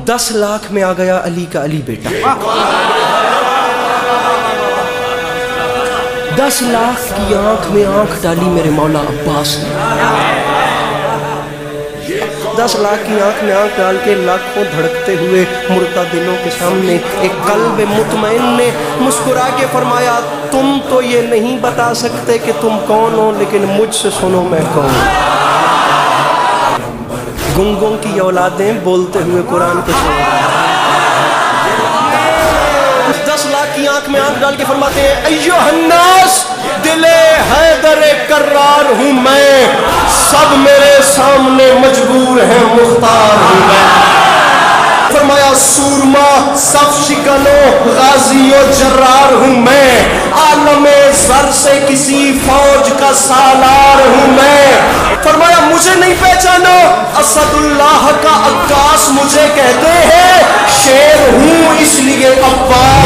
10 लाख में आ गया अली का अली बेटा। 10 लाख की आंख में आंख डाली मेरे मौला अब्बास ने। 10 लाख की आंख में आंख डाल के लाखों धड़कते हुए मुर्दा दिलों के सामने एक कल्ब मुतमईन ने मुस्कुरा के फरमाया, तुम तो ये नहीं बता सकते कि तुम कौन हो, लेकिन मुझसे सुनो मैं कौन। गुंगों की औलादें बोलते हुए कुरान को सुनो। 10 लाख की आंख में आंख डाल के फरमाते हैं, अय्युहन्नास दिले हैदर कर्रार हूँ मैं, सब मेरे सामने मजबूर हैं मुख्तार हूँ मैं। फरमाया सूरमा सफ शिकनो गाजियो जर्रार हूँ मैं, आलमे ज़र से किसी फौज का सालार हूँ मैं। फरमाया मुझे नहीं पहचानो, असदुल्लाह का अक्कास मुझे कहते हैं, शेर हूँ इसलिए अब्बास।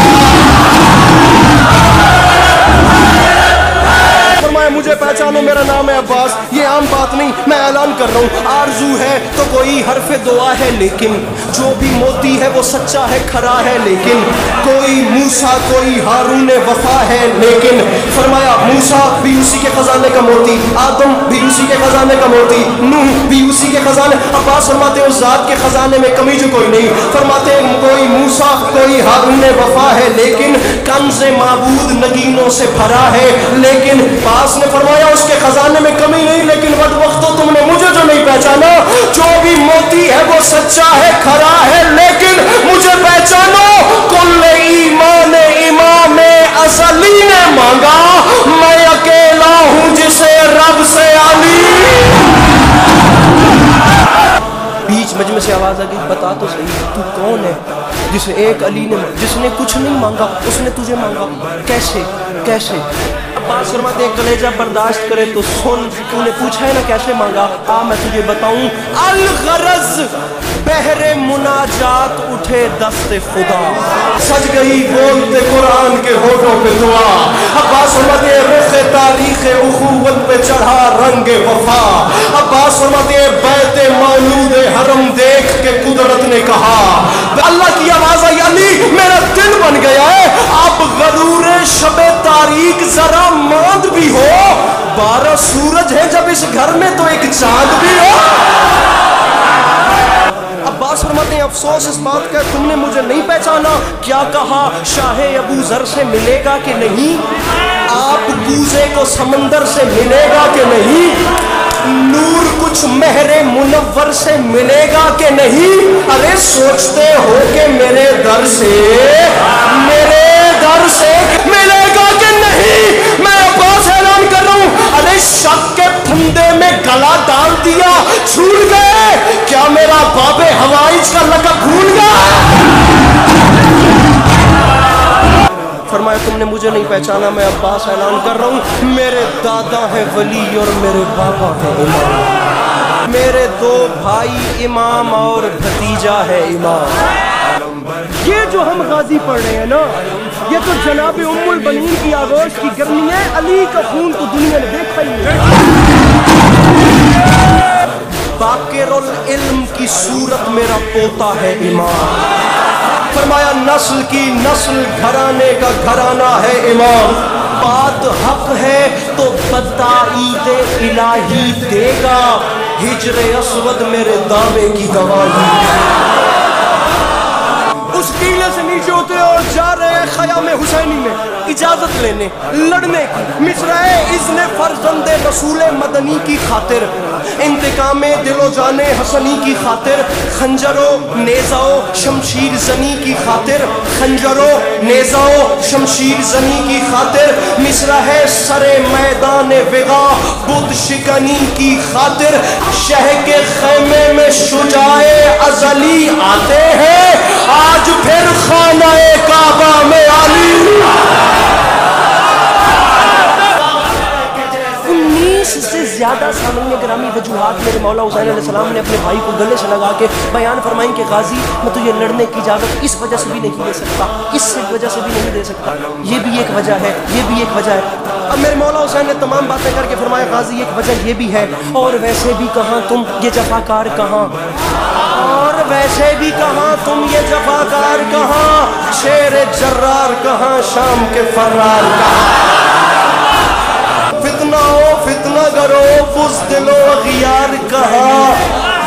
मुझे पहचानो मेरा नाम है अब्बास, ये आम बात नहीं मैं ऐलान कर रहा हूँ। आरजू है तो कोई हरफ दुआ है, लेकिन जो भी मोती है वो सच्चा है खरा है, लेकिन कोई मूसा कोई हारून वफा है, लेकिन फरमाया मूसा भी उसी के खजाने का मोती, आदम भी उसी के खजाने का मोती, नूह भी उसी के खजाने। अब्बास फरमाते उस जात के खजाने में कमी जो कोई नहीं, फरमाते कोई मूसा कोई हारून वफा है, लेकिन कंज़े माबूद नगीनों से भरा है, लेकिन पास ने फरमाया उसके खजाने में कमी नहीं, लेकिन वक्त वक्त तो तुमने मुझे जो नहीं पहचाना, जो भी मोती है वो सच्चा है खरा है, लेकिन मुझे पहचानो कुल ईमान इमाम असली ने मांगा, मैं अकेला हूं जिसे रब से अली। बीच मजमे से आवाज आ गई, बता तो सही तू कौन है जिसे एक अली ने, जिसने कुछ नहीं मांगा उसने तुझे मांगा, कैसे कैसे? अब्बास फरमाते हैं कलेजा बर्दाश्त करे तो सुन, तूने पूछा है ना कैसे मांगा, आ मैं तुझे बताऊं। अल गरज बहरे मुनाजात उठे दस्ते खुदा, सज गई बोलते कुरान के होठों पे दुआ। अब्बास फरमाते हैं रुखे तारीख उखुवत पे चढ़ा रंग वफा। अब्बास फरमाते हैं बैते मौलूद हरम देख के कुदरत ने कहा, अल्लाह की आवाज आई, अली मेरा दिन बन गया है, अब गरूर शबे तारीख जरा मांद भी हो, 12 सूरज है जब इस घर में तो एक चांद भी हो। अब्बास फरमाते हैं अफसोस इस बात का तुमने मुझे नहीं पहचाना, क्या कहा शाह अबू जर से मिलेगा कि नहीं, आप कूजे को समंदर से मिलेगा कि नहीं, नूर कुछ महरे मुनव्वर से मिलेगा कि नहीं, अरे सोचते हो कि मेरे दर से मिलेगा कि नहीं। मैं अब्बास ऐलान कर रहा हूं, अरे शक के फंदे में गला डाल दिया, छूट गए क्या मेरा बाबे हवाइज का लक़ब भूल गया? फरमाया तुमने मुझे नहीं पहचाना, मैं अब्बास ऐलान कर रहा हूँ, मेरे दादा है वली और मेरे बाबा है इमाम, मेरे 2 भाई इमाम और भतीजा है इमाम। ये जो हम गाजी पढ़ रहे हैं ना, ये तो जनाब उम्मुल बनीन की आगोश की गर्मी है, अली का खून तो दुनिया ने देखा ही नहीं। बाकिरुल इल्म की सूरत मेरा पोता है इमाम, फरमाया नस्ल की नस्ल घराने का घराना है इमाम, बात हक है तो बताईद इलाही देगा, हिजरे अस्वद मेरे दावे की गवाही। उस टीले से नीचे उतरे और जा रहे हैं ख़याम हुसैनी में इजाजत लेने लड़ने की, मिसराए इज़्ने फर्जंदे रसूल मदनी की खातिर, इंतकामे दिलो जाने हसनी की खातिर, खंजरो नेज़ाओ शमशीर जनी की खातिर, खंजरो नेज़ाओ शमशीर जनी की खातिर, मिसरा है सरे मैदान विगा बुत शिकनी की खातिर, शह के खैमे में शुजाए अज़ली आते हैं, आज फिर खानाए काबा में अली। 19 से ज्यादा सामने ग्रामी वजूहात मेरे मौला हुसैन अलैहिस्सलाम ने अपने भाई को गले से लगा के बयान फरमाई कि गाजी मैं तुझे लड़ने की इजाज़त इस वजह से भी नहीं दे सकता, इस वजह से भी नहीं दे सकता, ये भी एक वजह है, ये भी एक वजह है। अब मेरे मौला हुसैन ने तमाम बातें करके फरमाया गाजी एक वजह ये भी है, और वैसे भी कहाँ तुम ये जफाकार कहाँ, اور ویسے بھی کہاں تم یہ جفاکار کہاں، شیر جرار کہاں، شام کے فرار کہاں، فتنہ و فتنہ گرو بزدل و غیار کہاں،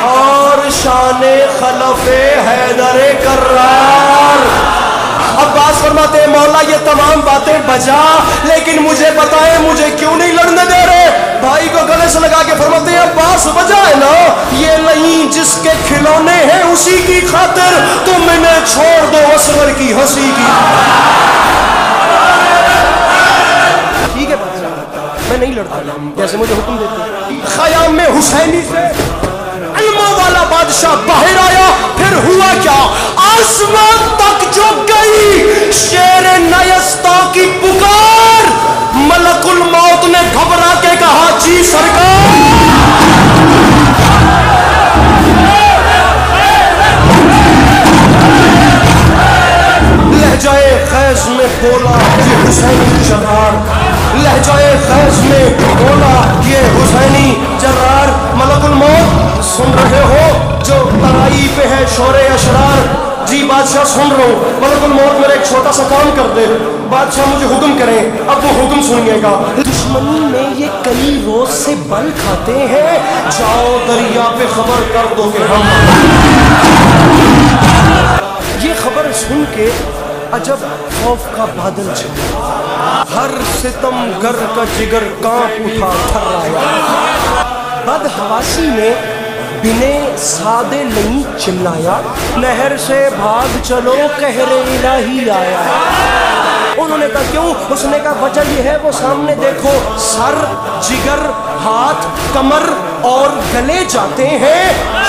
اور شان خلف حیدر کرار۔ عباس فرماتے ہیں مولا یہ تمام باتیں بجا، لیکن مجھے بتائیں مجھے کیوں نہیں لڑنے دے رہے؟ بھائی کو گلے سے لگا کے فرماتے ہیں عباس وجہ ہے نا یہ نہیں، جس کے کھلونے ہیں اسی کی خاطر تم انہیں چھوڑ دو اصغر کی ہنسی کی۔ ٹھیک ہے میں نہیں لڑتا جیسے مجھے حکم دیتے۔ خیام میں حسینی سے علموں والا بادشاہ باہر آیا، پھر ہوا کیا؟ آسمان تک جو گئی شیر نیستا کی پکار، ملک الموت نے گھبرا کے کہا جی سرکار۔ لہجائے خیز میں بولا یہ حسینی جرار، لہجائے خیز میں بولا یہ حسینی جرار۔ ملک الموت سن رہے ہو جو ترائی پہ ہے شور اشرار؟ جی بادشاہ سن رہا ہوں۔ ملک الموت میرا ایک چھوٹا سا کام کر دے، بادشاہ مجھے حکم کریں، اب وہ حکم سنیے گا۔ دشمنی میں یہ کئی روز سے بل کھاتے ہیں، جاؤ دریا پہ خبر کر دو کہ ہم۔ یہ خبر سن کے عجب خوف کا بادل چھایا، ہر ستم گر کا جگر کانپ اٹھا تھرایا۔ بدحواسی نے بنے سادے نہیں چلایا، نہر سے بھاگ چلو قہر الہی آیا۔ انہوں نے کہا کیوں؟ اس نے کہا وجہ یہ ہے وہ سامنے دیکھو، سر جگر ہاتھ کمر اور گلے جاتے ہیں،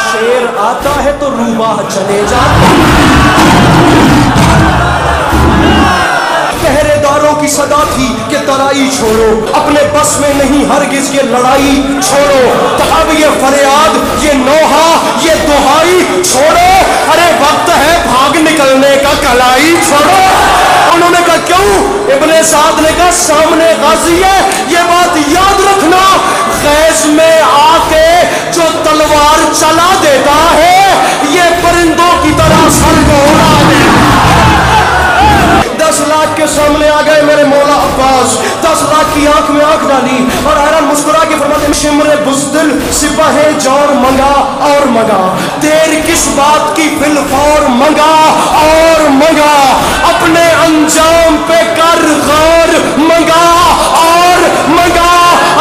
شیر آتا ہے تو روباہ چلے جاتے ہیں۔ پہرے داروں کی صدا تھی کہ ترائی چھوڑو، اپنے بس میں نہیں ہرگز یہ لڑائی چھوڑو، تو اب یہ فریاد یہ نوحہ یہ دہائی چھوڑو، ارے وقت ہے بھاگ نکلنے کا کلائی چھوڑو۔ انہوں نے کہا کیوں؟ ابن سعد نے کہا سامنے غازی ہے، یہ بات یاد رکھنا، خیز میں آ کے جو تلوار چلا دیتا ہے یہ پرندوں کی طرح سر کو اڑا دیتا ہے۔ 10 لاکھ کے سامنے آ گئے میرے مولا عباس، 10 لاکھ کی آنکھ میں آنکھ ڈالی اور حیران مسکرا کے فرماتے ہیں شمر بزدل سپاہ جور منگا اور منگا، دیر کس بات کی فی الفور منگا اور منگا، اپنے انجام پہ کر غور منگا اور منگا،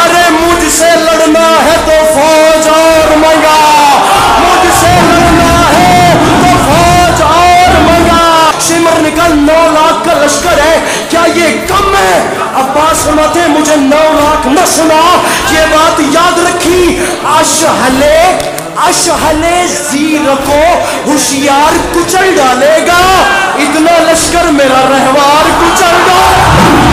ارے مجھ سے لڑنا ہے تو فوج اور منگا، مجھ سے لڑنا ہے تو فوج اور منگا۔ شمر نے کہا 9 لاکھ کا لشکر ہے، کیا یہ کم ہے؟ عباس فرماتے ہیں مجھے 9 لاکھ نہ سنا، یہ بات یاد رکھی، اشہلے زیر کو ہوشیار کچل ڈالے گا، اتنا لشکر میرا رہوار کچل ڈالے گا۔